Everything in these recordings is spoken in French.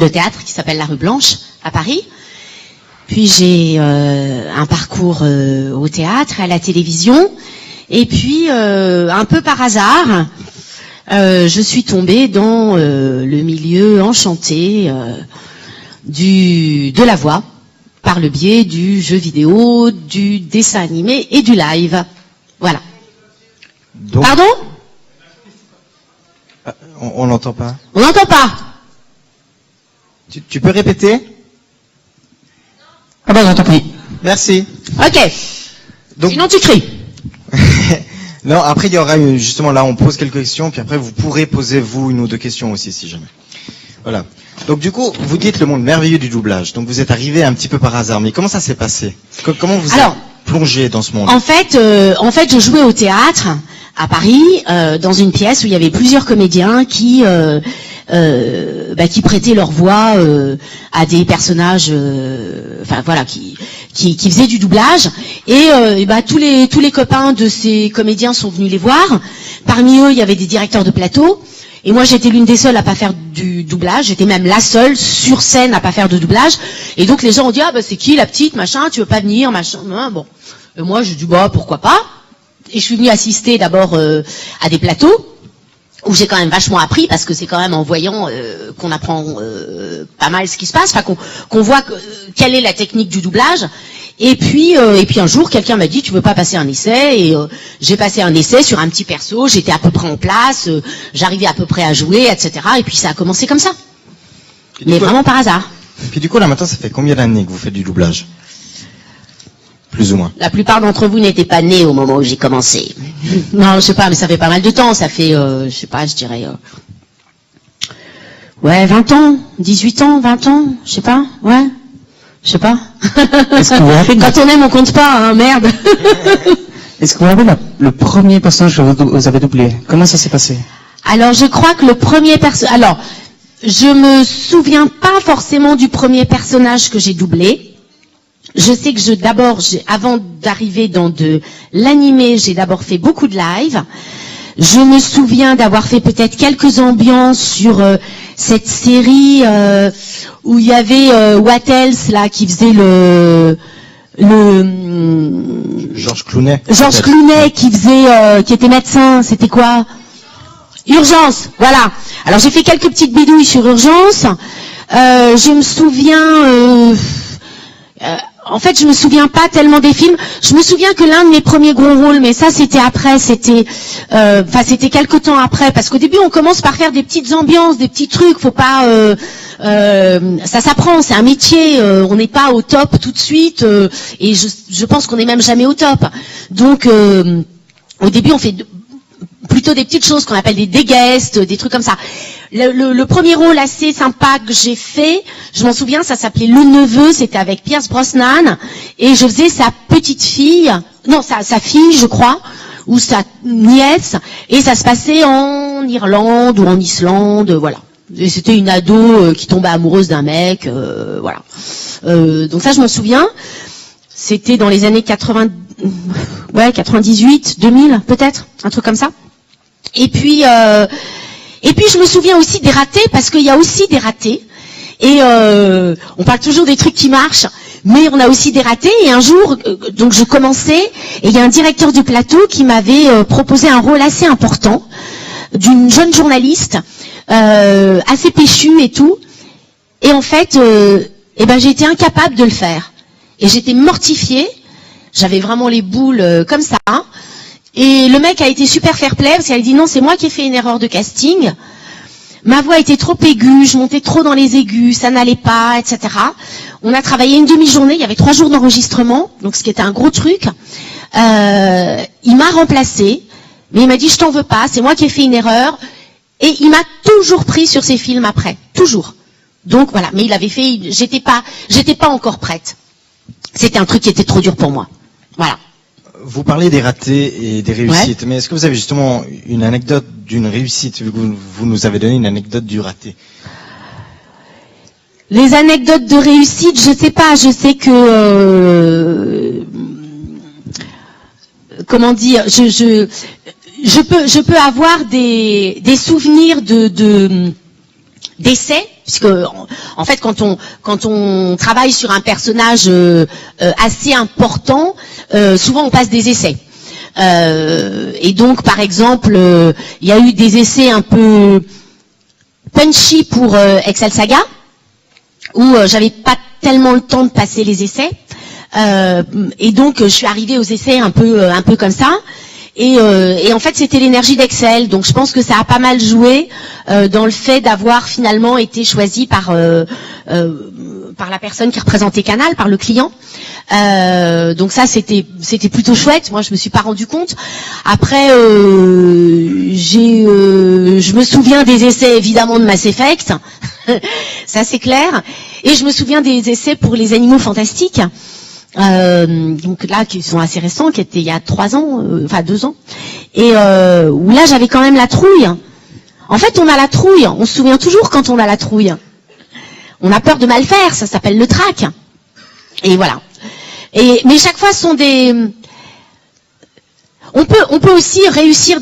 de théâtre qui s'appelle La Rue Blanche à Paris. Puis j'ai un parcours au théâtre, à la télévision. Et puis, un peu par hasard, je suis tombée dans le milieu enchanté de la voix, par le biais du jeu vidéo, du dessin animé et du live. Voilà. Donc, pardon ? on n'entend pas. On n'entend pas. Tu peux répéter ? Ah ben j'entends plus. Merci. Ok. Donc, sinon tu cries. non, après il y aura justement là on pose quelques questions, puis après vous pourrez poser vous une ou deux questions aussi si jamais. Voilà. Donc du coup, vous dites le monde merveilleux du doublage. Donc vous êtes arrivé un petit peu par hasard, mais comment ça s'est passé ? Comment vous êtes plongé dans ce monde ? En fait, je jouais au théâtre à Paris, dans une pièce où il y avait plusieurs comédiens qui prêtaient leur voix à des personnages, qui faisaient du doublage. Et tous les copains de ces comédiens sont venus les voir. Parmi eux, il y avait des directeurs de plateau. Et moi, j'étais l'une des seules à pas faire du doublage. J'étais même la seule sur scène à pas faire de doublage. Et donc les gens ont dit c'est qui la petite machin, tu veux pas venir machin. Bon. Et moi, j'ai dit pourquoi pas. Et je suis venue assister d'abord à des plateaux où j'ai quand même vachement appris, parce que c'est quand même en voyant qu'on apprend pas mal ce qui se passe, qu'on voit quelle est la technique du doublage. Et puis un jour, quelqu'un m'a dit tu veux pas passer un essai, et j'ai passé un essai sur un petit perso, j'étais à peu près en place, j'arrivais à peu près à jouer, etc. Et puis ça a commencé comme ça. Mais vraiment par hasard. Puis du coup là maintenant ça fait combien d'années que vous faites du doublage ? Plus ou moins. La plupart d'entre vous n'étaient pas nés au moment où j'ai commencé. Non, je sais pas, mais ça fait pas mal de temps. Ça fait, je dirais... 20 ans, 18 ans, 20 ans, je sais pas, ouais. Je sais pas. Quand on aime, on compte pas, hein, merde. Est-ce que vous avez le premier personnage que vous avez doublé ? Comment ça s'est passé ? Alors, je crois que le premier personnage... Alors, je me souviens pas forcément du premier personnage que j'ai doublé. Je sais que avant d'arriver dans de l'animé, j'ai d'abord fait beaucoup de live. Je me souviens d'avoir fait peut-être quelques ambiances sur cette série où il y avait What Else là qui faisait Georges Clooney. Georges Clooney qui était médecin. C'était quoi ? Urgence. Voilà. Alors j'ai fait quelques petites bidouilles sur Urgence. Je me souviens. En fait, je me souviens pas tellement des films. Je me souviens que l'un de mes premiers gros rôles, mais ça c'était après, c'était quelque temps après, parce qu'au début on commence par faire des petites ambiances, des petits trucs. Faut pas, ça s'apprend, c'est un métier. On n'est pas au top tout de suite, et je pense qu'on n'est même jamais au top. Donc, au début on fait plutôt des petites choses qu'on appelle des guests, des trucs comme ça. Le premier rôle assez sympa que j'ai fait, je m'en souviens, ça s'appelait Le Neveu, c'était avec Pierce Brosnan, et je faisais sa fille, je crois, ou sa nièce, et ça se passait en Irlande ou en Islande, voilà. Et c'était une ado qui tombait amoureuse d'un mec, voilà. Donc ça, je m'en souviens. C'était dans les années 98, 2000, peut-être, un truc comme ça. Et puis je me souviens aussi des ratés, parce qu'il y a aussi des ratés. Et on parle toujours des trucs qui marchent, mais on a aussi des ratés. Et un jour, donc je commençais, et il y a un directeur du plateau qui m'avait proposé un rôle assez important d'une jeune journaliste, assez péchue et tout. Et en fait, j'ai été incapable de le faire. Et j'étais mortifiée. J'avais vraiment les boules comme ça. Hein. Et le mec a été super fair-play parce qu'elle a dit non, c'est moi qui ai fait une erreur de casting. Ma voix était trop aiguë, je montais trop dans les aigus, ça n'allait pas, etc. On a travaillé une demi-journée, il y avait 3 jours d'enregistrement, donc ce qui était un gros truc. Il m'a remplacée, mais il m'a dit je t'en veux pas, c'est moi qui ai fait une erreur. Et il m'a toujours pris sur ses films après, toujours. Donc voilà, mais il avait fait, j'étais pas encore prête. C'était un truc qui était trop dur pour moi. Voilà. Vous parlez des ratés et des réussites, mais est-ce que vous avez justement une anecdote d'une réussite, vu que vous nous avez donné une anecdote du raté? Les anecdotes de réussite, je sais pas, je sais que comment dire, je peux avoir des souvenirs d'essais, puisque En fait, quand on travaille sur un personnage assez important, souvent on passe des essais. Et donc, par exemple, il y a eu des essais un peu punchy pour Excel Saga, où j'avais pas tellement le temps de passer les essais. Et donc, je suis arrivée aux essais un peu comme ça. Et en fait, c'était l'énergie d'Excel. Donc, je pense que ça a pas mal joué dans le fait d'avoir finalement été choisi par la personne qui représentait Canal, par le client. Donc ça, c'était plutôt chouette. Moi, je me suis pas rendu compte. Après, je me souviens des essais évidemment de Mass Effect. Ça, c'est clair. Et je me souviens des essais pour les Animaux Fantastiques. Donc là, qui sont assez récents, qui étaient il y a 2 ans, et où là j'avais quand même la trouille. En fait, on a la trouille, on se souvient toujours quand on a la trouille. On a peur de mal faire, ça s'appelle le trac. Et voilà. Mais chaque fois, ce sont des... On peut aussi réussir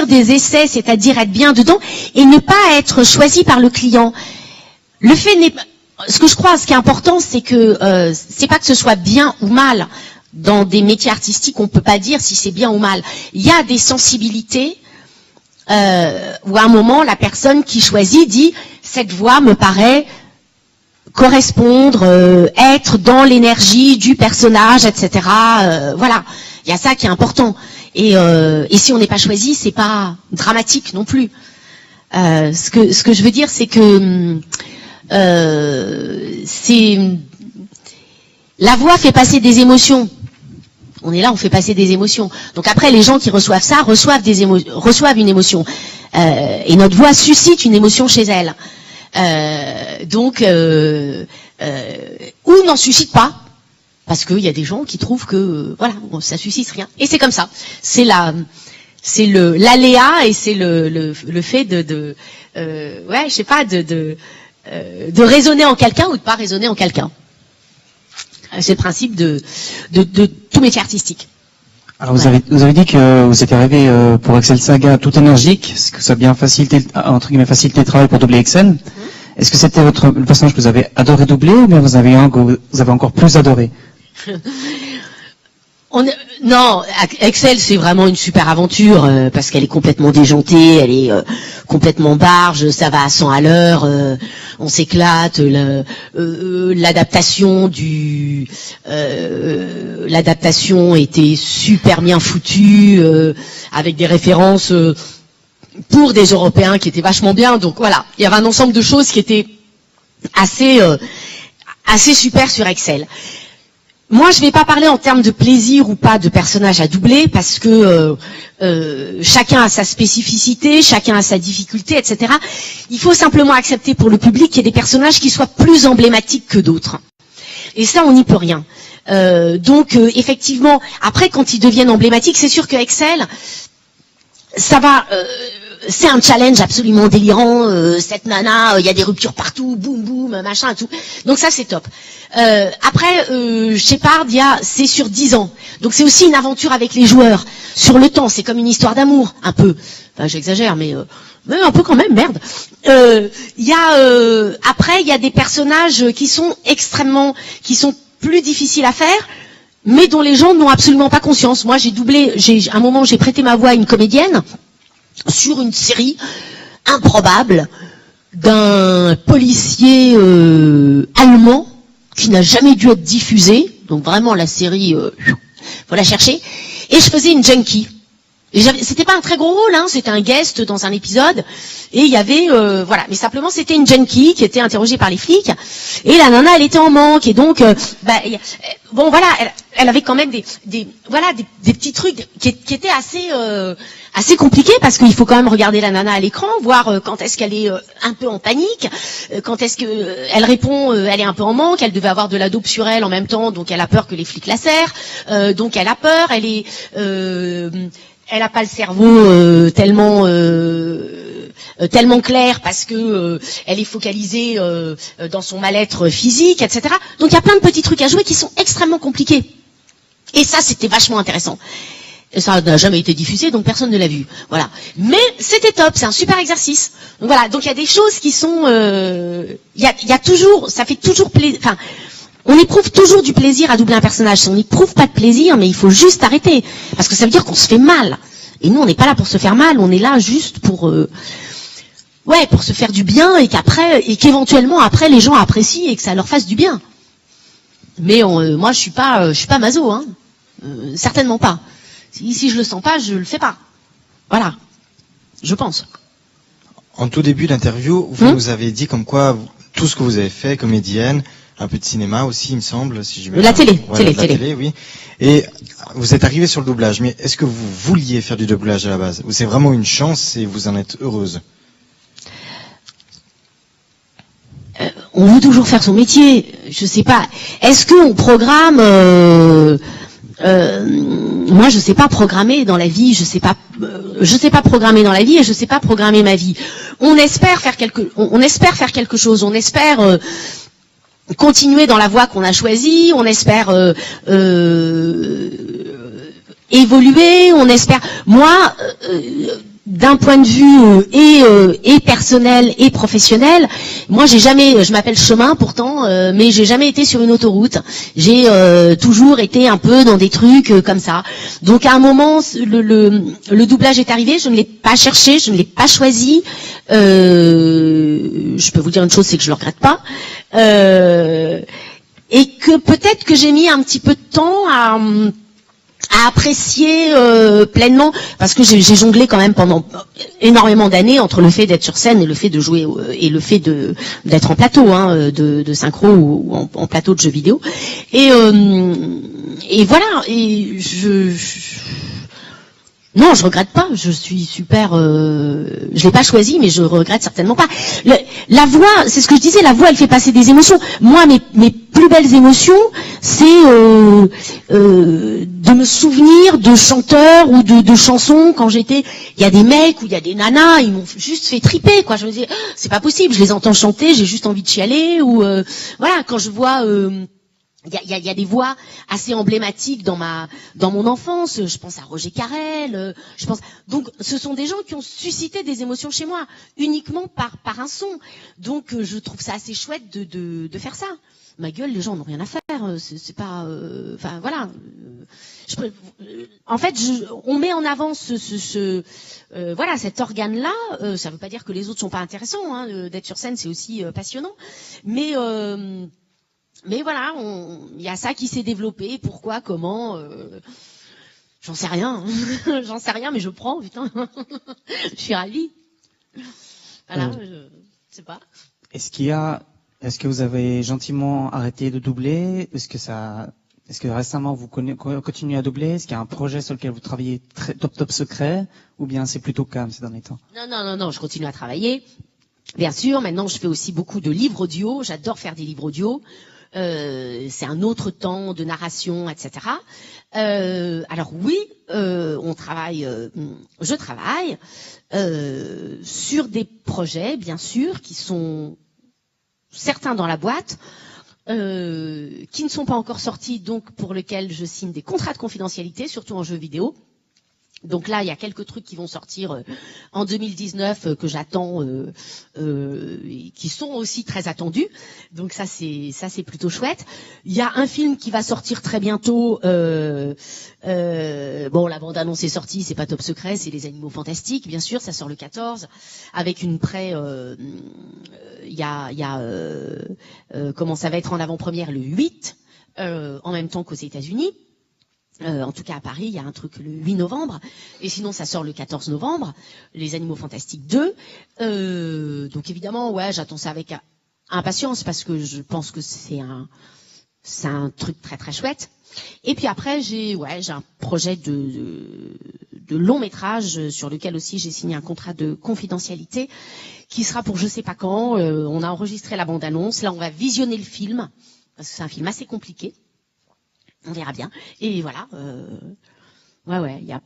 des essais, c'est-à-dire être bien dedans, et ne pas être choisi par le client. Le fait n'est pas... Ce que je crois, ce qui est important, c'est que c'est pas que ce soit bien ou mal. Dans des métiers artistiques, on peut pas dire si c'est bien ou mal. Il y a des sensibilités où à un moment, la personne qui choisit dit cette voix me paraît correspondre, être dans l'énergie du personnage, etc. Voilà, il y a ça qui est important. Et si on n'est pas choisi, c'est pas dramatique non plus. Ce que je veux dire, c'est que la voix fait passer des émotions. On est là, on fait passer des émotions. Donc après, les gens qui reçoivent ça reçoivent une émotion. Et notre voix suscite une émotion chez elle. Ou n'en suscite pas. Parce qu'il y a des gens qui trouvent que voilà, ça suscite rien. Et c'est comme ça. C'est l'aléa et c'est le fait de raisonner en quelqu'un ou de pas raisonner en quelqu'un. C'est le principe de tout métier artistique. Alors vous avez dit que vous étiez arrivé pour Excel Saga tout énergique, est-ce que ça a bien facilité le travail pour doubler Excel. Est-ce que c'était le personnage que vous avez adoré doubler, ou bien vous avez un que vous avez encore plus adoré? Non, Excel c'est vraiment une super aventure parce qu'elle est complètement déjantée, elle est complètement barge, ça va à 100 à l'heure, on s'éclate. L'adaptation était super bien foutue avec des références pour des Européens qui étaient vachement bien. Donc voilà, il y avait un ensemble de choses qui étaient assez super sur Excel. Moi, je vais pas parler en termes de plaisir ou pas de personnage à doubler, parce que chacun a sa spécificité, chacun a sa difficulté, etc. Il faut simplement accepter pour le public qu'il y ait des personnages qui soient plus emblématiques que d'autres. Et ça, on n'y peut rien. Donc, effectivement, après, quand ils deviennent emblématiques, c'est sûr que Excel, ça va... c'est un challenge absolument délirant, cette nana, il y a des ruptures partout, boum boum, machin, tout. Donc ça c'est top. Après, Shepard, c'est sur 10 ans. Donc c'est aussi une aventure avec les joueurs. Sur le temps, c'est comme une histoire d'amour, un peu. Enfin, j'exagère, mais un peu quand même, merde. Après, il y a des personnages qui sont plus difficiles à faire, mais dont les gens n'ont absolument pas conscience. Moi, à un moment, j'ai prêté ma voix à une comédienne sur une série improbable d'un policier allemand qui n'a jamais dû être diffusé. Donc vraiment la série, faut la chercher. Et je faisais une junkie. C'était pas un très gros rôle, c'était un guest dans un épisode. Et il y avait, mais simplement c'était une junkie qui était interrogée par les flics. Et la nana, elle était en manque. Et donc, elle avait quand même des petits trucs qui étaient assez compliqués, parce qu'il faut quand même regarder la nana à l'écran, voir quand est-ce qu'elle est un peu en panique, quand est-ce que elle répond, elle est un peu en manque, elle devait avoir de la dope sur elle en même temps, donc elle a peur que les flics la serrent, donc elle a peur, elle a pas le cerveau tellement clair, parce que elle est focalisée dans son mal-être physique, etc. Donc il y a plein de petits trucs à jouer qui sont extrêmement compliqués. Et ça, c'était vachement intéressant. Et ça n'a jamais été diffusé, donc personne ne l'a vu. Voilà. Mais c'était top, c'est un super exercice. Donc voilà, donc il y a des choses qui sont... Il y a toujours, ça fait toujours plaisir... Enfin, on éprouve toujours du plaisir à doubler un personnage. Si on n'éprouve pas de plaisir, mais il faut juste arrêter. Parce que ça veut dire qu'on se fait mal. Et nous, on n'est pas là pour se faire mal, on est là juste pour... pour se faire du bien et qu'éventuellement après les gens apprécient et que ça leur fasse du bien. Mais moi, je suis pas maso, hein. Certainement pas. Si je le sens pas, je le fais pas. Voilà. Je pense. En tout début d'interview, vous nous avez dit comme quoi tout ce que vous avez fait, comédienne, un peu de cinéma aussi, il me semble, si je me La télé, télé, oui. Et vous êtes arrivé sur le doublage, mais est-ce que vous vouliez faire du doublage à la base? Ou c'est vraiment une chance et vous en êtes heureuse? On veut toujours faire son métier. Je sais pas. Est-ce qu'on programme moi, je sais pas programmer dans la vie. Je sais pas programmer dans la vie et je sais pas programmer ma vie. On espère faire quelque chose. On espère continuer dans la voie qu'on a choisie. On espère évoluer. On espère. Moi. D'un point de vue et personnel et professionnel, moi je m'appelle Chemin pourtant, mais j'ai jamais été sur une autoroute. J'ai toujours été un peu dans des trucs comme ça. Donc à un moment, le doublage est arrivé, je ne l'ai pas cherché, je ne l'ai pas choisi. Je peux vous dire une chose, c'est que je le regrette pas. Et que peut-être que j'ai mis un petit peu de temps à apprécier pleinement, parce que j'ai jonglé quand même pendant énormément d'années entre le fait d'être sur scène et le fait de jouer et le fait d'être en plateau de synchro ou en plateau de jeux vidéo et voilà et non, je regrette pas. Je suis super. Je l'ai pas choisi, mais je regrette certainement pas. La voix, c'est ce que je disais. La voix, elle fait passer des émotions. Moi, mes plus belles émotions, c'est de me souvenir de chanteurs ou de chansons quand j'étais. Il y a des mecs ou il y a des nanas, ils m'ont juste fait triper, quoi. Je me disais, c'est pas possible. Je les entends chanter, j'ai juste envie de chialer. Ou voilà, quand je vois. Il y a des voix assez emblématiques dans mon enfance. Je pense à Roger Carrel. Donc ce sont des gens qui ont suscité des émotions chez moi uniquement par un son. Donc je trouve ça assez chouette de faire ça. Ma gueule, les gens n'ont rien à faire. C'est pas. Enfin voilà. En fait, on met en avant voilà cet organe-là. Ça ne veut pas dire que les autres sont pas intéressants. Hein, d'être sur scène, c'est aussi passionnant. Mais voilà, il y a ça qui s'est développé. Pourquoi, comment j'en sais rien. J'en sais rien, mais je prends, putain. Je suis ravie. Voilà, je sais pas. Est-ce que vous avez gentiment arrêté de doubler? Est-ce que récemment vous continuez à doubler? Est-ce qu'il y a un projet sur lequel vous travaillez très top secret? Ou bien c'est plutôt calme ces derniers temps? Non, je continue à travailler. Bien sûr, maintenant je fais aussi beaucoup de livres audio. J'adore faire des livres audio. C'est un autre temps de narration, etc. Alors oui, je travaille sur des projets, bien sûr, qui sont certains dans la boîte, qui ne sont pas encore sortis, donc pour lesquels je signe des contrats de confidentialité, surtout en jeux vidéo. Donc là, il y a quelques trucs qui vont sortir en 2019 que j'attends, qui sont aussi très attendus. Donc ça c'est plutôt chouette. Il y a un film qui va sortir très bientôt. Bon, la bande-annonce est sortie, c'est pas top secret, c'est Les Animaux Fantastiques, bien sûr, ça sort le 14 avec une comment ça va être en avant-première le 8, en même temps qu'aux États-Unis. En tout cas à Paris, il y a un truc le 8 novembre, et sinon ça sort le 14 novembre, Les Animaux Fantastiques 2. Donc évidemment, ouais, j'attends ça avec impatience parce que je pense que c'est un truc très très chouette. Et puis après, j'ai un projet de long métrage sur lequel aussi j'ai signé un contrat de confidentialité qui sera pour je sais pas quand. On a enregistré la bande-annonce, là on va visionner le film parce que c'est un film assez compliqué. On verra bien. Et voilà. Il y a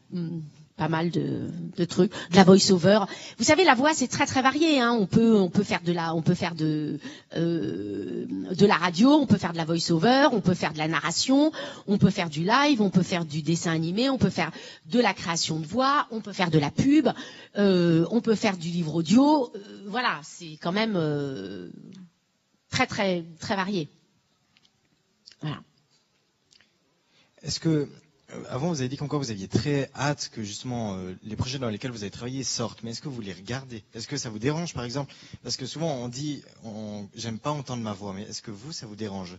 pas mal de trucs, de la voice-over. Vous savez, la voix c'est très très varié. Hein. On peut faire de la radio, on peut faire de la voice-over, on peut faire de la narration, on peut faire du live, on peut faire du dessin animé, on peut faire de la création de voix, on peut faire de la pub, on peut faire du livre audio. Voilà, c'est quand même très très très varié. Voilà. Est-ce que, avant vous avez dit qu'encore vous aviez très hâte que justement les projets dans lesquels vous avez travaillé sortent, mais est-ce que vous les regardez? Est-ce que ça vous dérange par exemple? Parce que souvent on dit, j'aime pas entendre ma voix, mais est-ce que vous, ça vous dérange?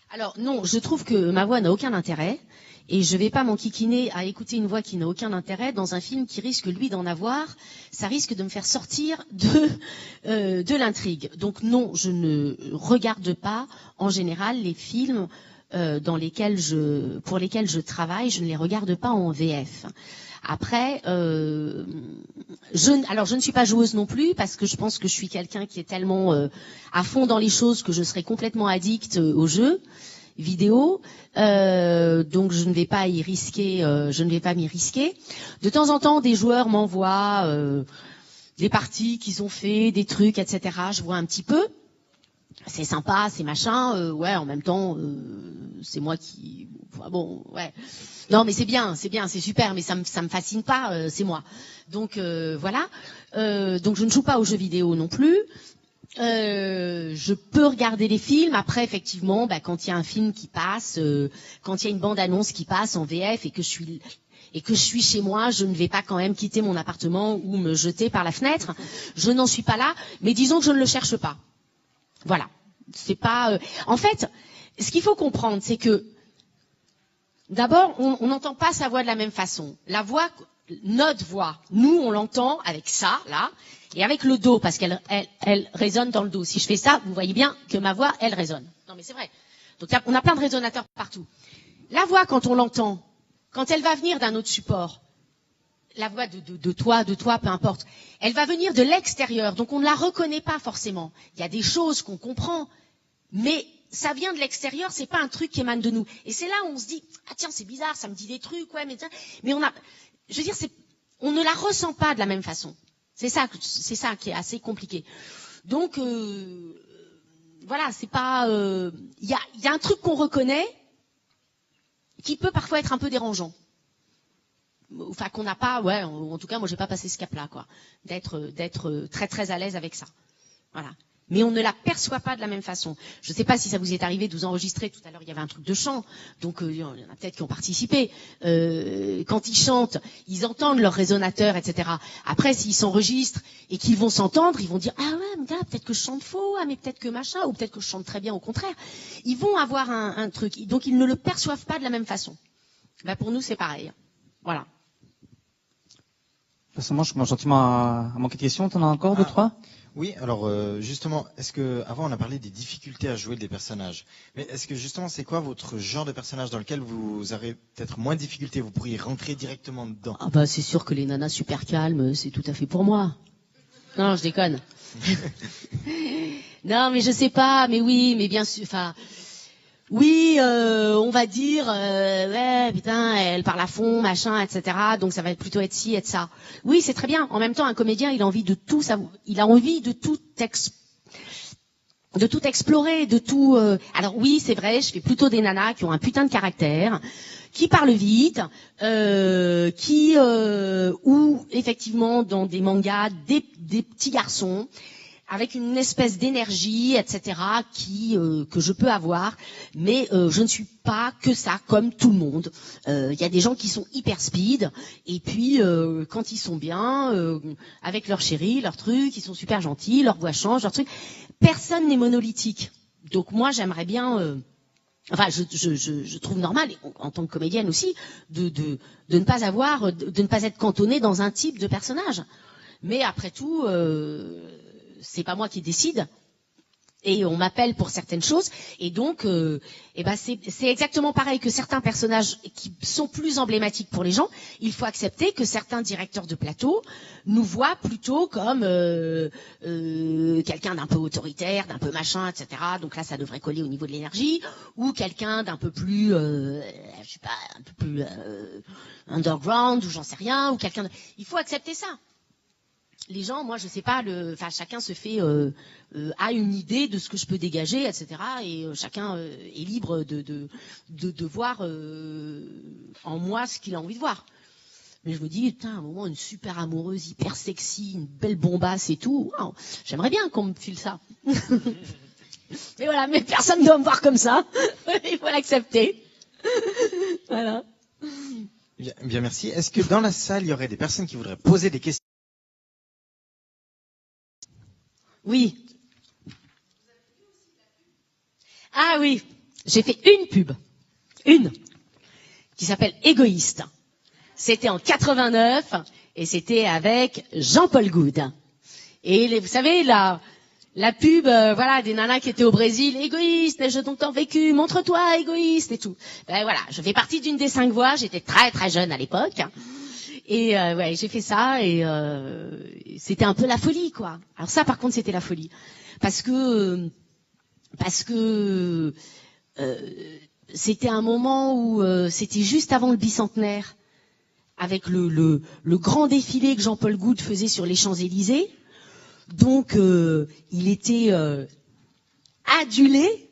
Alors non, je trouve que ma voix n'a aucun intérêt et je vais pas m'enquiquiner à écouter une voix qui n'a aucun intérêt dans un film qui risque lui d'en avoir. Ça risque de me faire sortir de l'intrigue. Donc non, je ne regarde pas en général les films pour lesquels je travaille, je ne les regarde pas en VF. Après, je ne suis pas joueuse non plus parce que je pense que je suis quelqu'un qui est tellement à fond dans les choses que je serais complètement addict aux jeux vidéo. Donc je ne vais pas y risquer, je ne vais pas m'y risquer. De temps en temps, des joueurs m'envoient des parties qu'ils ont fait, des trucs, etc. Je vois un petit peu. C'est sympa, c'est machin, ouais, en même temps, c'est moi qui... Enfin, bon, ouais. Non, mais c'est bien, c'est super, mais ça me fascine pas, c'est moi. Donc, voilà. Donc, je ne joue pas aux jeux vidéo non plus. Je peux regarder les films. Après, effectivement, quand il y a un film qui passe, quand il y a une bande-annonce qui passe en VF et que je suis chez moi, je ne vais pas quand même quitter mon appartement ou me jeter par la fenêtre. Je n'en suis pas là, mais disons que je ne le cherche pas. Voilà, c'est pas. En fait, ce qu'il faut comprendre, c'est que d'abord, on n'entend pas sa voix de la même façon. La voix, notre voix, nous, on l'entend avec ça, là, et avec le dos, parce qu'elle résonne dans le dos. Si je fais ça, vous voyez bien que ma voix, elle résonne. Non, mais c'est vrai. Donc, on a plein de résonateurs partout. La voix, quand on l'entend, quand elle va venir d'un autre support, la voix de toi, peu importe. Elle va venir de l'extérieur, donc on ne la reconnaît pas forcément. Il y a des choses qu'on comprend, mais ça vient de l'extérieur, c'est pas un truc qui émane de nous. Et c'est là où on se dit, ah tiens, c'est bizarre, ça me dit des trucs, ouais, mais je veux dire, on ne la ressent pas de la même façon. C'est ça qui est assez compliqué. Donc, voilà, c'est pas, il y a un truc qu'on reconnaît qui peut parfois être un peu dérangeant. Enfin, qu'on n'a pas, ouais, en tout cas, moi, j'ai pas passé ce cap-là, quoi. D'être très, très à l'aise avec ça. Voilà. Mais on ne la perçoit pas de la même façon. Je ne sais pas si ça vous est arrivé de vous enregistrer. Tout à l'heure, il y avait un truc de chant. Donc, il y en a peut-être qui ont participé. Quand ils chantent, ils entendent leur résonateur, etc. Après, s'ils s'enregistrent et qu'ils vont s'entendre, ils vont dire, ah ouais, mais là, peut-être que je chante faux, ah, mais peut-être que machin, ou peut-être que je chante très bien, au contraire. Ils vont avoir un truc. Donc, ils ne le perçoivent pas de la même façon. Pour nous, c'est pareil. Voilà. Personnellement, je commence gentiment à manquer de questions. T'en as encore deux, trois? Oui, alors justement, est-ce que avant on a parlé des difficultés à jouer des personnages, mais est-ce que justement c'est quoi votre genre de personnage dans lequel vous avez peut-être moins de difficultés, vous pourriez rentrer directement dedans? Ah bah c'est sûr que les nanas super calmes, c'est tout à fait pour moi. Non, je déconne. Non, mais je sais pas, mais oui, mais bien sûr, enfin... Oui, on va dire, ouais, putain, elle parle à fond, machin, etc. Donc ça va plutôt être ci, être ça. Oui, c'est très bien. En même temps, un comédien, il a envie de tout savoir. Il a envie de tout explorer, de tout. Alors oui, c'est vrai, je fais plutôt des nanas qui ont un putain de caractère, qui parlent vite, ou effectivement dans des mangas, des petits garçons. Avec une espèce d'énergie, etc., que je peux avoir, mais je ne suis pas que ça, comme tout le monde. Il y a des gens qui sont hyper speed, et puis quand ils sont bien, avec leur chérie, leur truc, ils sont super gentils, leur voix change, leur truc. Personne n'est monolithique. Donc moi, j'aimerais bien... Enfin, je trouve normal, en tant que comédienne aussi, de ne pas être cantonnée dans un type de personnage. Mais après tout... c'est pas moi qui décide et on m'appelle pour certaines choses et donc c'est exactement pareil que certains personnages qui sont plus emblématiques pour les gens. Il faut accepter que certains directeurs de plateau nous voient plutôt comme quelqu'un d'un peu autoritaire, d'un peu machin, etc. Donc là ça devrait coller au niveau de l'énergie, ou quelqu'un d'un peu plus je sais pas, un peu plus underground, ou j'en sais rien, ou quelqu'un il faut accepter ça. les gens, moi je sais pas, enfin chacun se fait a une idée de ce que je peux dégager, etc. Et chacun est libre de voir en moi ce qu'il a envie de voir. Mais je me dis, putain, à un moment, une super amoureuse, hyper sexy, une belle bombasse et tout. Wow, j'aimerais bien qu'on me file ça. Mais voilà, mais personne ne doit me voir comme ça. Il faut l'accepter. Voilà. Bien, merci. Est-ce que dans la salle, il y aurait des personnes qui voudraient poser des questions? Oui. Ah oui, j'ai fait une pub. Une. Qui s'appelle Égoïste. C'était en 89 et c'était avec Jean-Paul Goude. Et vous savez, la pub, voilà, des nanas qui étaient au Brésil, égoïste, ai-je donc tant vécu, montre-toi, égoïste et tout. Ben voilà, je fais partie d'une des 5 voix, j'étais très très jeune à l'époque. Et ouais, j'ai fait ça et c'était un peu la folie, quoi. Alors ça, par contre, c'était la folie. Parce que c'était un moment où c'était juste avant le bicentenaire, avec le grand défilé que Jean-Paul Goude faisait sur les Champs-Élysées. Donc, il était adulé.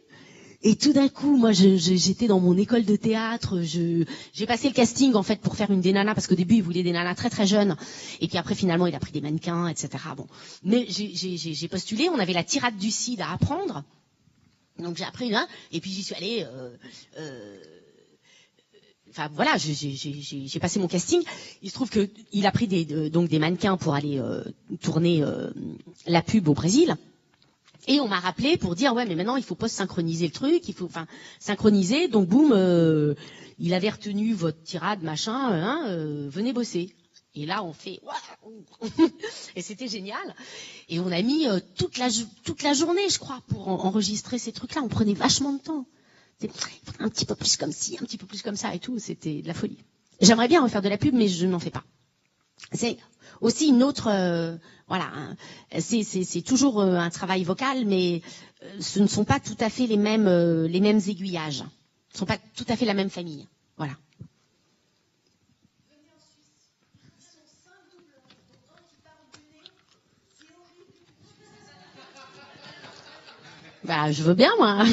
Et tout d'un coup, moi, j'étais dans mon école de théâtre. J'ai passé le casting, en fait, pour faire une des nanas, parce qu'au début, il voulait des nanas très très jeunes. Et puis après, finalement, il a pris des mannequins, etc. Bon, mais j'ai postulé. On avait la tirade du Cid à apprendre. Donc j'ai appris là. Et puis j'y suis allée. Enfin voilà, j'ai passé mon casting. Il se trouve que il a pris donc des mannequins pour aller tourner la pub au Brésil. Et on m'a rappelé pour dire ouais mais maintenant il faut post-synchroniser le truc, il faut synchroniser. Donc boum, il avait retenu votre tirade machin, venez bosser. Et là on fait wow. Et c'était génial. Et on a mis toute la journée je crois pour enregistrer ces trucs-là. On prenait vachement de temps. Un petit peu plus comme ci, un petit peu plus comme ça et tout, c'était de la folie. J'aimerais bien refaire de la pub, mais je n'en fais pas. C'est aussi une autre, voilà, hein, c'est toujours un travail vocal, mais ce ne sont pas tout à fait les mêmes aiguillages. Ce ne sont pas tout à fait la même famille. Voilà. Bah, je veux bien, moi.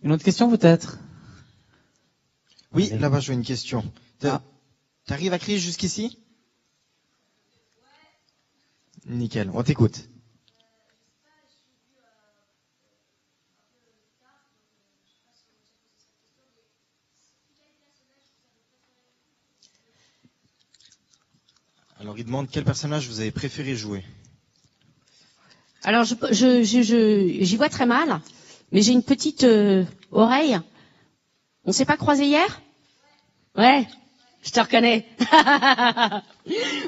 Une autre question peut-être? Oui, là-bas, j'ai une question. T'arrives à crier jusqu'ici? Nickel, on t'écoute. Alors, il demande quel personnage vous avez préféré jouer. Alors, j'y vois très mal, mais j'ai une petite oreille. On s'est pas croisé hier? Ouais, je te reconnais.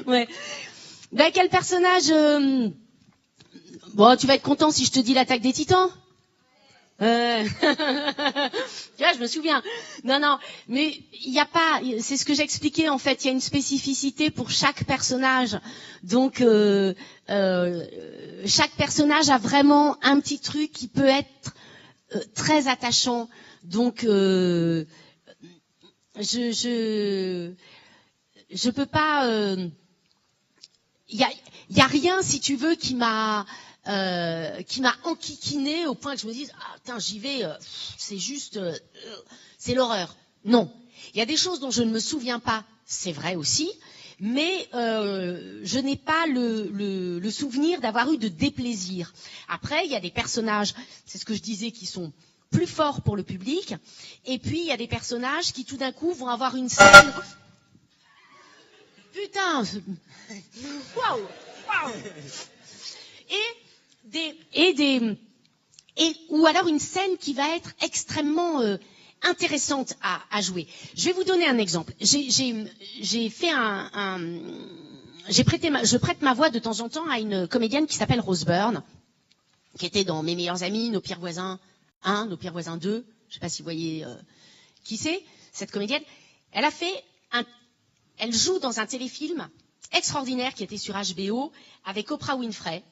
Ouais. Ben, quel personnage Bon, tu vas être content si je te dis l'Attaque des Titans. Tu vois, je me souviens. Non, mais il n'y a pas. C'est ce que j'expliquais en fait. Il y a une spécificité pour chaque personnage. Donc, chaque personnage a vraiment un petit truc qui peut être très attachant. Donc, je peux pas. Il y a rien, si tu veux, qui m'a enquiquiné au point que je me dise ah putain j'y vais, c'est juste c'est l'horreur. Non, il y a des choses dont je ne me souviens pas, c'est vrai aussi, mais je n'ai pas le souvenir d'avoir eu de déplaisir. Après, il y a des personnages, c'est ce que je disais, qui sont plus forts pour le public, et puis il y a des personnages qui tout d'un coup vont avoir une scène. Putain, waouh. Ou alors une scène qui va être extrêmement intéressante à jouer. Je vais vous donner un exemple. Je prête ma voix de temps en temps à une comédienne qui s'appelle Rose Byrne, qui était dans Mes meilleurs amis, Nos pires voisins 1, Nos pires voisins 2. Je sais pas si vous voyez qui c'est, cette comédienne. Elle joue dans un téléfilm extraordinaire qui était sur HBO avec Oprah Winfrey,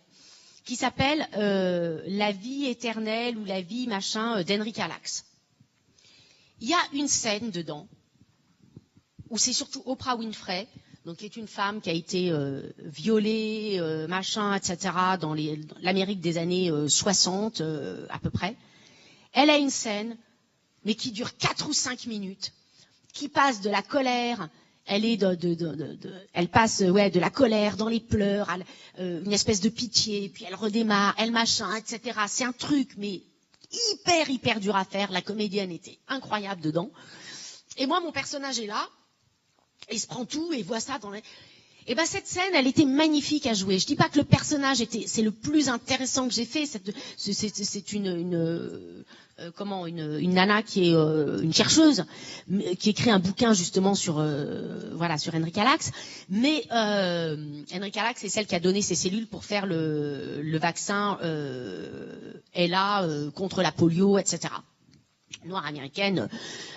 qui s'appelle La vie éternelle ou La vie machin d'Henry Kallax. Il y a une scène dedans où c'est surtout Oprah Winfrey, donc qui est une femme qui a été violée, machin, etc. dans l'Amérique des années 60 à peu près. Elle a une scène, mais qui dure 4 ou 5 minutes, qui passe de la colère. Elle est elle passe de la colère dans les pleurs, une espèce de pitié, puis elle redémarre, elle machin, etc. C'est un truc, mais hyper dur à faire. La comédienne était incroyable dedans. Et moi, mon personnage est là, il se prend tout et voit ça dans les... Et ben cette scène, elle était magnifique à jouer. Je dis pas que le personnage c'est le plus intéressant que j'ai fait. C'est une nana qui est une chercheuse qui écrit un bouquin justement sur Henry Calax. Mais Henry Calax, c'est celle qui a donné ses cellules pour faire le vaccin contre la polio, etc. Noire américaine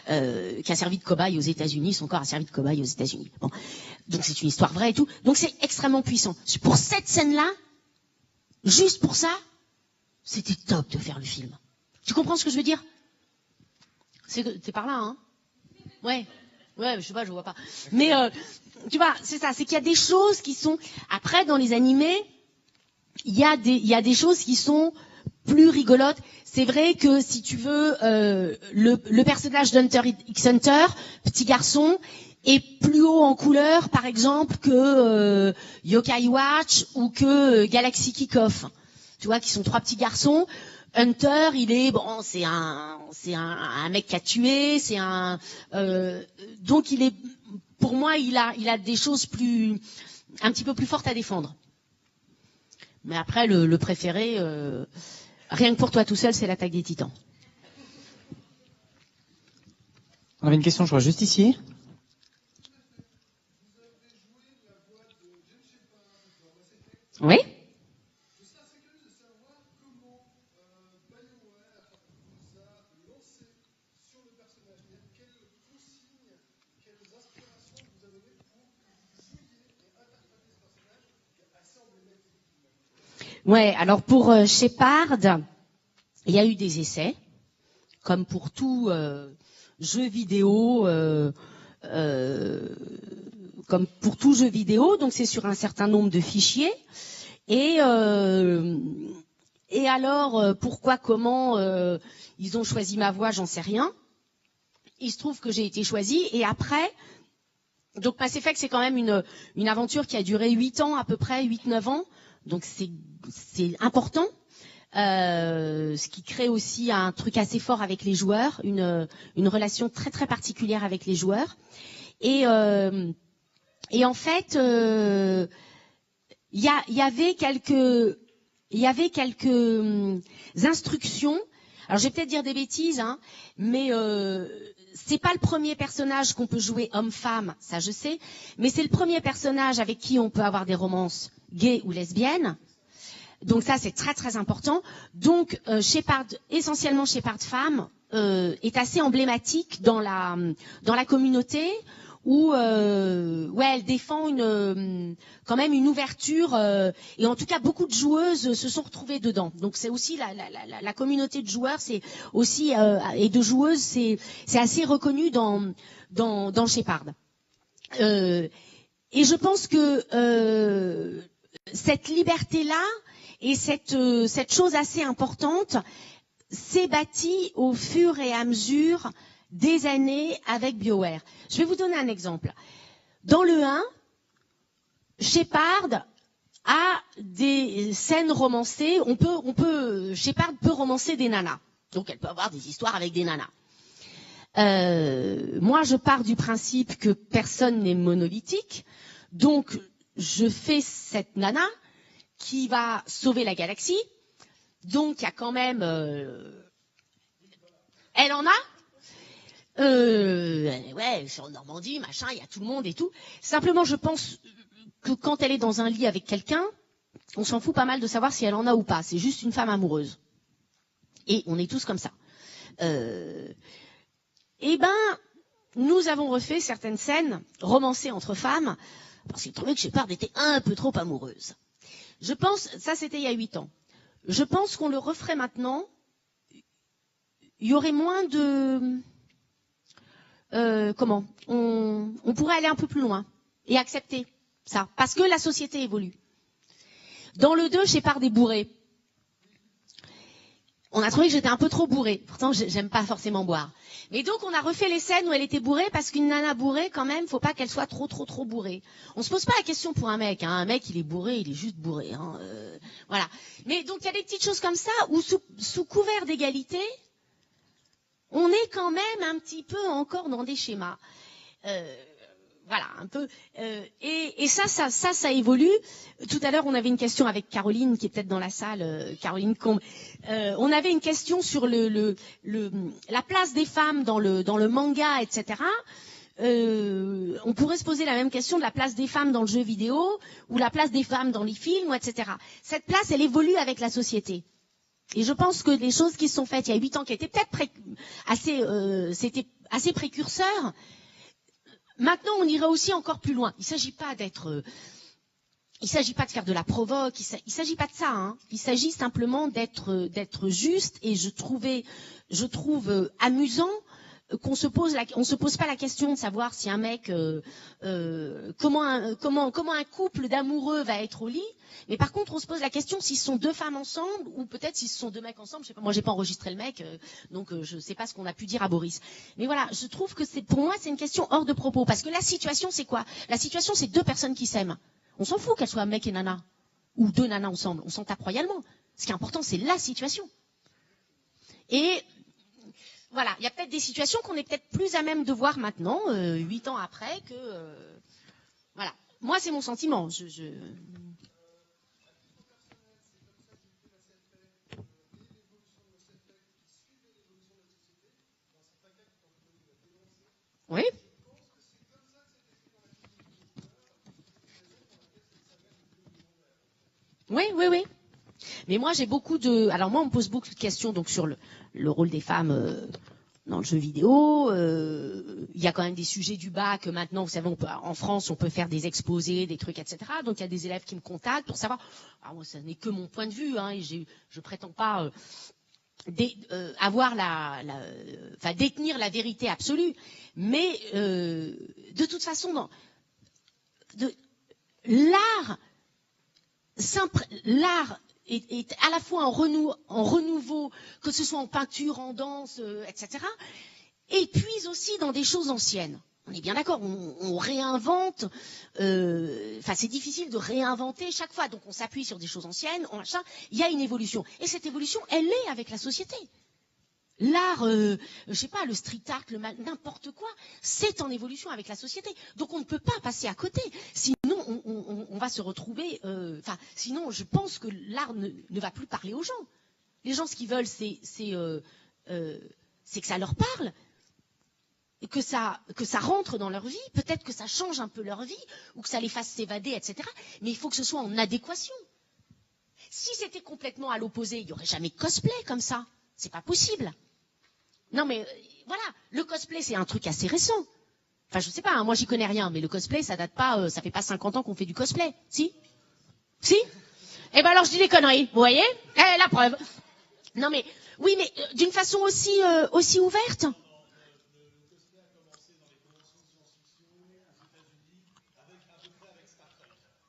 qui a servi de cobaye aux États-Unis, son corps a servi de cobaye aux États-Unis. Bon. Donc c'est une histoire vraie et tout. Donc c'est extrêmement puissant. Pour cette scène-là, juste pour ça, c'était top de faire le film. Tu comprends ce que je veux dire? C'est par là, hein? Ouais, je sais pas, je vois pas. Mais tu vois, c'est ça, c'est qu'il y a des choses qui sont... Après, dans les animés, il y a des choses qui sont plus rigolotes. C'est vrai que si tu veux, le personnage d'Hunter x Hunter, petit garçon, est plus haut en couleur, par exemple, que Yokai Watch ou que Galaxy Kick-Off. Tu vois, qui sont 3 petits garçons. Hunter, il est c'est un mec qui a tué, donc il est, pour moi, il a des choses un petit peu plus fortes à défendre. Mais après, le préféré, rien que pour toi tout seul, c'est l'Attaque des Titans. On avait une question, je vois juste ici. Oui. Ouais, alors pour Shepard, il y a eu des essais, comme pour tout jeu vidéo, donc c'est sur un certain nombre de fichiers. Et alors, pourquoi, comment ils ont choisi ma voix, j'en sais rien. Il se trouve que j'ai été choisie, et après, donc Mass Effect, c'est quand même une aventure qui a duré 8 ans à peu près, 8-9 ans. Donc c'est important, ce qui crée aussi un truc assez fort avec les joueurs, une relation très très particulière avec les joueurs. Et en fait, il y avait quelques instructions. Alors je vais peut-être dire des bêtises, hein, mais c'est pas le premier personnage qu'on peut jouer homme-femme, ça je sais, mais c'est le premier personnage avec qui on peut avoir des romances gays ou lesbiennes. Donc ça c'est très très important. Donc Shepard, essentiellement Shepard femme, est assez emblématique dans la communauté où elle défend quand même une ouverture et en tout cas beaucoup de joueuses se sont retrouvées dedans. Donc c'est aussi la communauté de joueurs, c'est aussi et de joueuses, c'est assez reconnu dans Shepard. Et je pense que cette liberté-là et cette chose assez importante s'est bâtie au fur et à mesure des années avec BioWare. Je vais vous donner un exemple. Dans le 1, Shepard a des scènes romancées. Shepard peut romancer des nanas. Donc elle peut avoir des histoires avec des nanas. Moi, je pars du principe que personne n'est monolithique. Donc, je fais cette nana qui va sauver la galaxie. Donc, il y a quand même... Elle en a je suis en Normandie, machin, il y a tout le monde et tout. Simplement, je pense que quand elle est dans un lit avec quelqu'un, on s'en fout pas mal de savoir si elle en a ou pas. C'est juste une femme amoureuse. Et on est tous comme ça. Nous avons refait certaines scènes romancées entre femmes, parce qu'il trouvait que Shepard était un peu trop amoureuse. Je pense, ça c'était il y a 8 ans. Je pense qu'on le referait maintenant. Il y aurait moins de... comment, on pourrait aller un peu plus loin et accepter ça, parce que la société évolue. Dans le 2, chez Part des bourrés, on a trouvé que j'étais un peu trop bourrée. Pourtant, j'aime pas forcément boire. Mais donc, on a refait les scènes où elle était bourrée, parce qu'une nana bourrée, quand même, faut pas qu'elle soit trop bourrée. On se pose pas la question pour un mec. Hein. Un mec, il est bourré, il est juste bourré. Hein. Voilà. Mais donc, il y a des petites choses comme ça, où sous couvert d'égalité, on est quand même un petit peu encore dans des schémas. Voilà, un peu. Et ça évolue. Tout à l'heure, on avait une question avec Caroline, qui est peut-être dans la salle, Caroline Combe. On avait une question sur la place des femmes dans le manga, etc. On pourrait se poser la même question de la place des femmes dans le jeu vidéo, ou la place des femmes dans les films, etc. Cette place, elle évolue avec la société. Et je pense que les choses qui se sont faites il y a 8 ans, qui étaient peut-être c'était assez précurseur. Maintenant, on irait aussi encore plus loin. Il s'agit pas de faire de la provoque. Il s'agit pas de ça. Hein. Il s'agit simplement d'être juste. Et je trouve amusant qu'on se pose pas la question de savoir si un mec, comment un couple d'amoureux va être au lit. Mais par contre, on se pose la question si ce sont 2 femmes ensemble, ou peut-être si ce sont 2 mecs ensemble. Je sais pas, moi j'ai pas enregistré le mec, donc je sais pas ce qu'on a pu dire à Boris. Mais voilà, je trouve que pour moi c'est une question hors de propos, parce que la situation c'est quoi? La situation c'est 2 personnes qui s'aiment. On s'en fout qu'elles soient mec et nana, ou 2 nanas ensemble. On s'en tape royalement. Ce qui est important, c'est la situation. Et voilà, il y a peut-être des situations qu'on est peut-être plus à même de voir maintenant, 8 ans après, que voilà. Moi c'est mon sentiment. Oui. Oui. Mais moi, j'ai beaucoup de... Alors moi, on me pose beaucoup de questions donc sur le rôle des femmes dans le jeu vidéo. Il y a quand même des sujets du bac. Maintenant, vous savez, en France, on peut faire des exposés, des trucs, etc. Donc, il y a des élèves qui me contactent pour savoir... Alors moi, ça n'est que mon point de vue. Hein, et je prétends pas avoir enfin, détenir la vérité absolue. Mais de toute façon, l'art est à la fois en renouveau, que ce soit en peinture, en danse, etc. Et puis aussi dans des choses anciennes. On est bien d'accord, on réinvente. Enfin, c'est difficile de réinventer chaque fois. Donc, on s'appuie sur des choses anciennes. Il y a une évolution. Et cette évolution, elle est avec la société. L'art, je sais pas, le street art, n'importe quoi, c'est en évolution avec la société. Donc on ne peut pas passer à côté. Sinon, on va se retrouver. Enfin, sinon, je pense que l'art ne va plus parler aux gens. Les gens, ce qu'ils veulent, c'est que ça leur parle, et que ça rentre dans leur vie. Peut-être que ça change un peu leur vie, ou que ça les fasse s'évader, etc. Mais il faut que ce soit en adéquation. Si c'était complètement à l'opposé, il n'y aurait jamais de cosplay comme ça. C'est pas possible. Non mais voilà, le cosplay c'est un truc assez récent. Enfin je sais pas, hein, moi j'y connais rien, mais le cosplay ça date pas, ça fait pas 50 ans qu'on fait du cosplay, si? Si? Eh ben alors je dis des conneries, vous voyez? La preuve. Non mais oui, mais d'une façon aussi ouverte.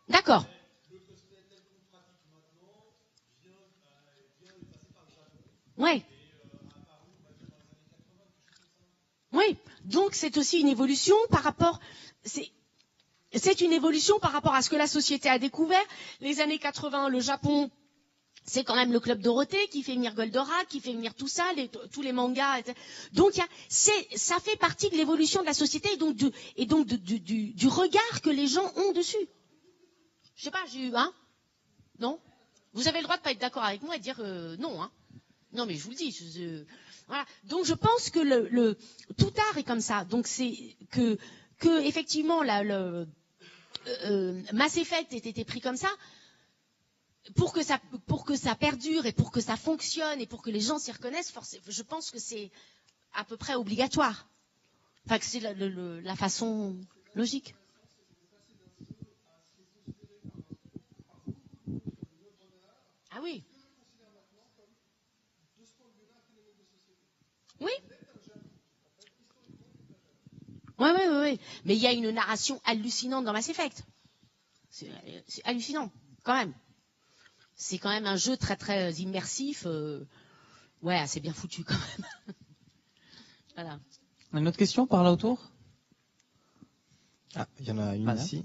D'accord. Ouais. Oui, donc c'est aussi une évolution par rapport, c'est une évolution par rapport à ce que la société a découvert. Les années 80, le Japon, c'est quand même le club Dorothée qui fait venir Goldorak, qui fait venir tout ça, tous les mangas. Etc. Donc ça fait partie de l'évolution de la société et donc du regard que les gens ont dessus. Je sais pas, non? Vous avez le droit de pas être d'accord avec moi et de dire non, hein? Non, mais je vous le dis. Voilà. Donc je pense que tout art est comme ça. Donc c'est que effectivement Mass Effect ait été pris comme ça pour que ça perdure et pour que ça fonctionne et pour que les gens s'y reconnaissent. Je pense que c'est à peu près obligatoire. Enfin que c'est la façon logique. Ah oui. Oui. Ouais. Mais il y a une narration hallucinante dans Mass Effect. C'est hallucinant, quand même. C'est quand même un jeu très très immersif. Ouais, assez bien foutu quand même. Voilà. Une autre question par là autour? Ah, il y en a une Voilà. ici.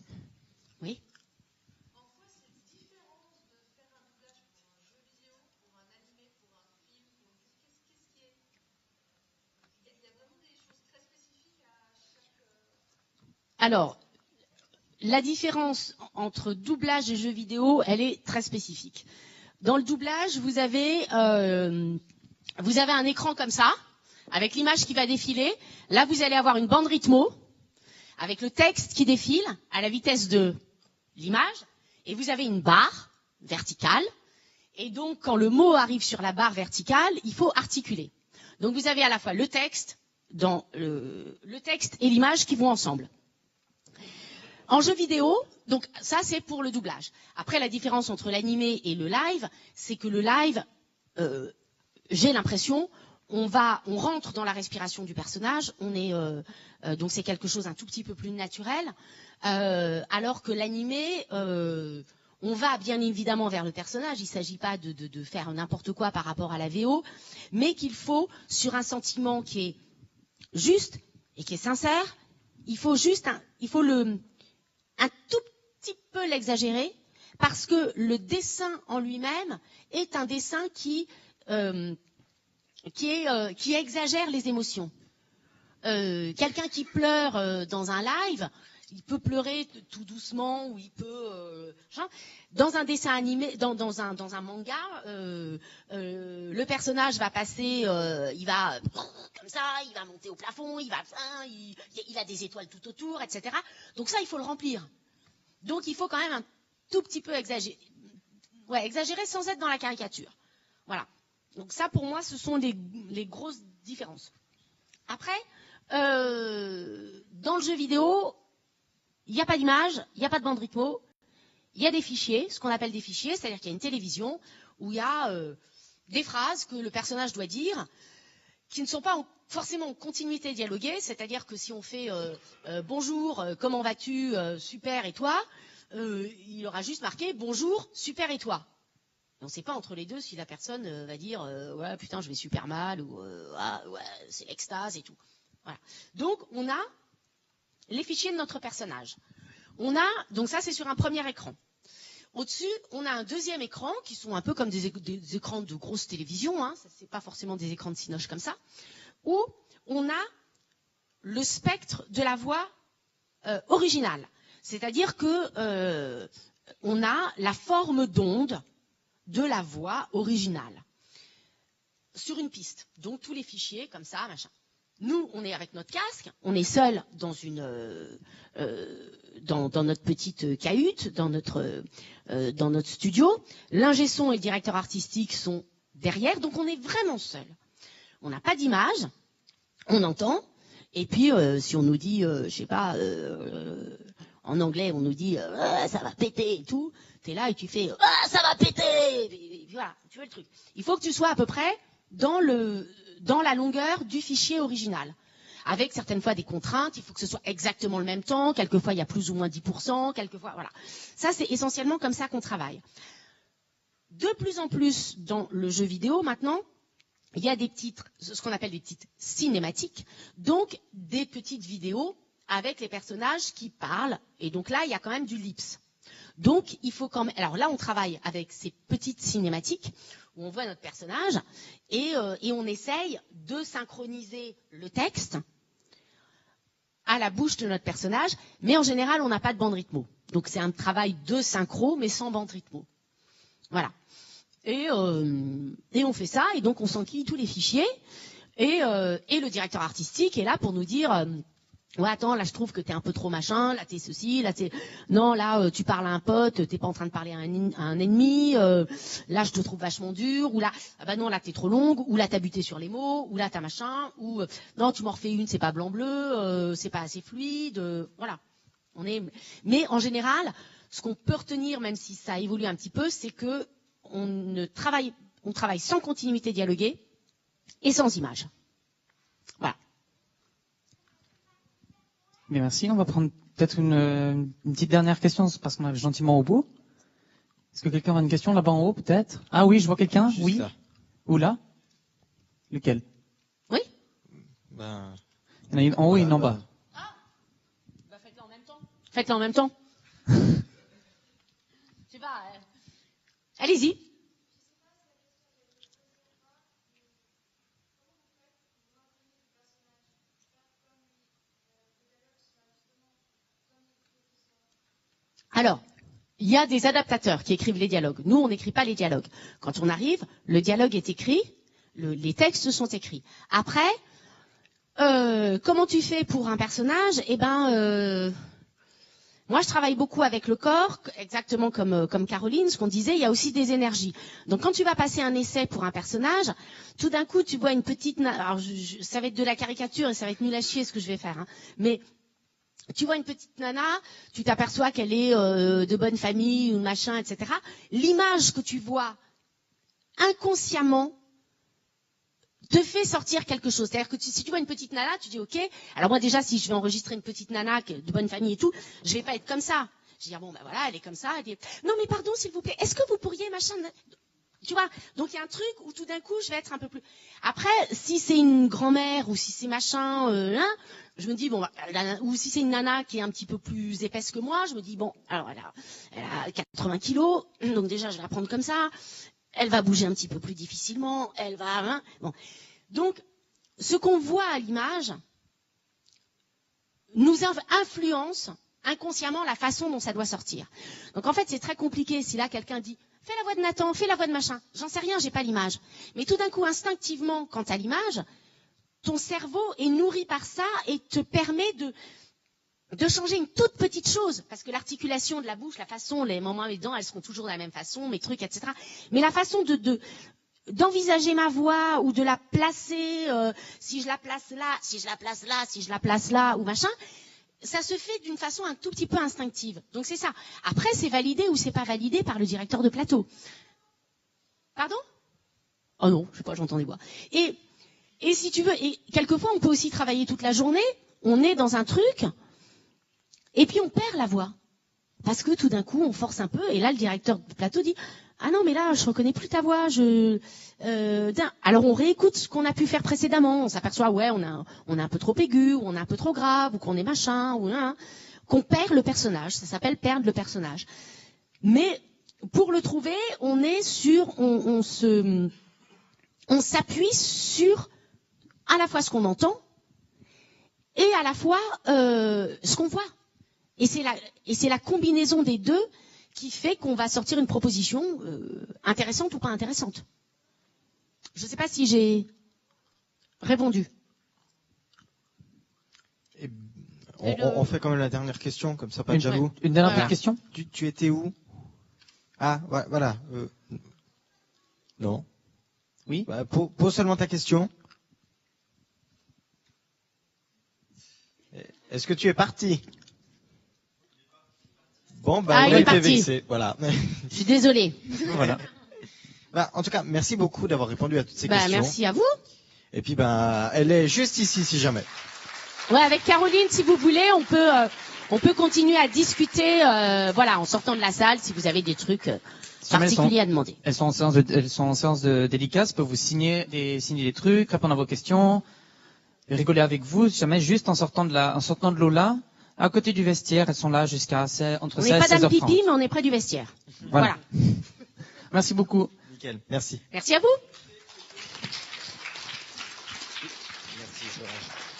Oui. Alors, la différence entre doublage et jeu vidéo, elle est très spécifique. Dans le doublage, vous avez un écran comme ça, avec l'image qui va défiler. Là, vous allez avoir une bande rythmo, avec le texte qui défile à la vitesse de l'image, et vous avez une barre verticale. Et donc, quand le mot arrive sur la barre verticale, il faut articuler. Donc, vous avez à la fois le texte, le texte et l'image qui vont ensemble. En jeu vidéo, donc ça c'est pour le doublage. Après, la différence entre l'animé et le live, c'est que le live, j'ai l'impression, on rentre dans la respiration du personnage, donc c'est quelque chose un tout petit peu plus naturel, alors que l'animé, on va bien évidemment vers le personnage. Il ne s'agit pas de faire n'importe quoi par rapport à la VO, mais qu'il faut, sur un sentiment qui est juste et qui est sincère, il faut un tout petit peu l'exagérer, parce que le dessin en lui-même est un dessin qui exagère les émotions. Quelqu'un qui pleure dans un live, il peut pleurer tout doucement, ou il peut... dans un dessin animé, dans un manga, le personnage va passer, il va comme ça, il va monter au plafond, il a des étoiles tout autour, etc. Donc ça, il faut le remplir. Donc il faut quand même un tout petit peu exagérer. Ouais, exagérer sans être dans la caricature. Voilà. Donc ça, pour moi, ce sont les grosses différences. Après, dans le jeu vidéo, il n'y a pas d'image, il n'y a pas de bande rythmo, il y a des fichiers, ce qu'on appelle des fichiers, c'est-à-dire qu'il y a une télévision où il y a des phrases que le personnage doit dire, qui ne sont pas forcément en continuité dialoguée, c'est-à-dire que si on fait bonjour, comment vas-tu, super et toi, il aura juste marqué bonjour, super et toi. Et on ne sait pas entre les deux si la personne va dire ouais putain je vais super mal ou ah, ouais c'est l'extase et tout. Voilà. Donc on a les fichiers de notre personnage. Donc ça c'est sur un premier écran. Au-dessus, on a un deuxième écran qui sont un peu comme des écrans de grosse télévision, hein, c'est pas forcément des écrans de cinoche comme ça, où on a le spectre de la voix originale. C'est-à-dire que on a la forme d'onde de la voix originale sur une piste. Donc tous les fichiers comme ça, machin. Nous, on est avec notre casque, on est seul dans dans notre petite cahute, dans notre studio. L'ingé son et le directeur artistique sont derrière, donc on est vraiment seul. On n'a pas d'image, on entend, et puis si on nous dit, je sais pas, en anglais, on nous dit ça va péter et tout, t'es là et tu fais ça va péter, et puis, voilà, tu vois le truc. Il faut que tu sois à peu près dans la longueur du fichier original. Avec certaines fois des contraintes, il faut que ce soit exactement le même temps, quelquefois il y a plus ou moins 10%, quelquefois, voilà. Ça, c'est essentiellement comme ça qu'on travaille. De plus en plus dans le jeu vidéo, maintenant, il y a ce qu'on appelle des petites cinématiques, donc des petites vidéos avec les personnages qui parlent, et donc là, il y a quand même du lips. Donc, il faut quand même... Alors là, on travaille avec ces petites cinématiques où on voit notre personnage et on essaye de synchroniser le texte à la bouche de notre personnage, mais en général, on n'a pas de bande rythmo. Donc, c'est un travail de synchro, mais sans bande rythmo. Voilà. Et on fait ça, et donc on s'enquille tous les fichiers, et le directeur artistique est là pour nous dire... ouais, attends, là, je trouve que t'es un peu trop machin, là, t'es ceci, là, t'es... Non, là, tu parles à un pote, t'es pas en train de parler à un ennemi, là, je te trouve vachement dur, ou là, ah bah non, là, t'es trop longue, ou là, t'as buté sur les mots, ou là, t'as machin, ou non, tu m'en refais une, c'est pas blanc-bleu, c'est pas assez fluide, voilà. Mais en général, ce qu'on peut retenir, même si ça évolue un petit peu, c'est que on travaille sans continuité dialoguée et sans image. Voilà. Bien, merci. On va prendre peut-être une petite dernière question parce qu'on arrive gentiment au bout. Est-ce que quelqu'un a une question là-bas en haut, peut-être? Ah oui, je vois quelqu'un. Juste Oui. là. Ou là? Lequel? Oui. Ben, Il y en a une en haut et une en bas. Bah, faites-le en même temps. Faites-le en même temps. Tu vas. Allez-y. Alors, il y a des adaptateurs qui écrivent les dialogues. Nous, on n'écrit pas les dialogues. Quand on arrive, le dialogue est écrit, les textes sont écrits. Après, comment tu fais pour un personnage? Eh ben, moi, je travaille beaucoup avec le corps, exactement comme Caroline, ce qu'on disait, il y a aussi des énergies. Donc, quand tu vas passer un essai pour un personnage, tout d'un coup, tu vois une petite... Alors, ça va être de la caricature et ça va être nul à chier ce que je vais faire. Hein. Mais tu vois une petite nana, tu t'aperçois qu'elle est de bonne famille ou machin, etc. L'image que tu vois inconsciemment te fait sortir quelque chose. C'est-à-dire que si tu vois une petite nana, tu dis ok. Alors moi déjà, si je vais enregistrer une petite nana de bonne famille et tout, je vais pas être comme ça. Je vais dire bon ben voilà, elle est comme ça. Elle dit non mais pardon s'il vous plaît, est-ce que vous pourriez machin. Tu vois, donc il y a un truc où tout d'un coup, je vais être un peu plus... Après, si c'est une grand-mère ou si c'est machin, je me dis, bon, ou si c'est une nana qui est un petit peu plus épaisse que moi, je me dis, bon, alors elle a 80 kilos, donc déjà, je vais la prendre comme ça. Elle va bouger un petit peu plus difficilement, elle va... Bon. Donc, ce qu'on voit à l'image nous influence inconsciemment la façon dont ça doit sortir. Donc en fait, c'est très compliqué si là, quelqu'un dit... Fais la voix de Nathan, fais la voix de machin. J'en sais rien, j'ai pas l'image. Mais tout d'un coup, instinctivement, quand tu as l'image, ton cerveau est nourri par ça et te permet de changer une toute petite chose. Parce que l'articulation de la bouche, la façon, les moments, les dents, elles seront toujours de la même façon, mes trucs, etc. Mais la façon d'envisager ma voix ou de la placer, si je la place là, si je la place là, si je la place là, ou machin, ça se fait d'une façon un tout petit peu instinctive. Donc c'est ça. Après, c'est validé ou c'est pas validé par le directeur de plateau. Pardon? Oh non, je sais pas, j'entends des voix. Et si tu veux, et quelquefois on peut aussi travailler toute la journée, on est dans un truc, et puis on perd la voix. Parce que tout d'un coup, on force un peu, et là le directeur de plateau dit ah non mais là je reconnais plus ta voix, alors on réécoute ce qu'on a pu faire précédemment, on s'aperçoit ouais on a un peu trop aigu, ou on est un peu trop grave, ou qu'on est machin, ou qu'on perd le personnage, ça s'appelle perdre le personnage. Mais pour le trouver, on est sur, on s'appuie sur à la fois ce qu'on entend et à la fois ce qu'on voit. Et c'est la combinaison des deux qui fait qu'on va sortir une proposition intéressante ou pas intéressante. Je ne sais pas si j'ai répondu. On fait quand même la dernière question, comme ça, pas de jaloux. Une dernière Voilà. petite question? Tu étais où? Ah, voilà. Non. Oui. Bah, pose seulement ta question. Est-ce que tu es parti? Bon, bah, Ah, on il a est été parti. vexé. Voilà. Je suis désolée. Voilà. Bah, en tout cas, merci beaucoup d'avoir répondu à toutes ces Bah, questions. merci à vous. Et puis, ben, elle est juste ici, si jamais. Ouais, avec Caroline, si vous voulez, on peut continuer à discuter, voilà, en sortant de la salle, si vous avez des trucs particuliers à demander. Elles sont en séance de dédicace, peuvent vous signer des trucs, répondre à vos questions, rigoler avec vous, si jamais juste en sortant de l'eau là, à côté du vestiaire, elles sont là jusqu'à entre On 16 n'est et pas 16h30. dame pipi, mais on est près du vestiaire. Voilà. Merci beaucoup. Nickel. Merci. Merci à vous. Merci, Solange.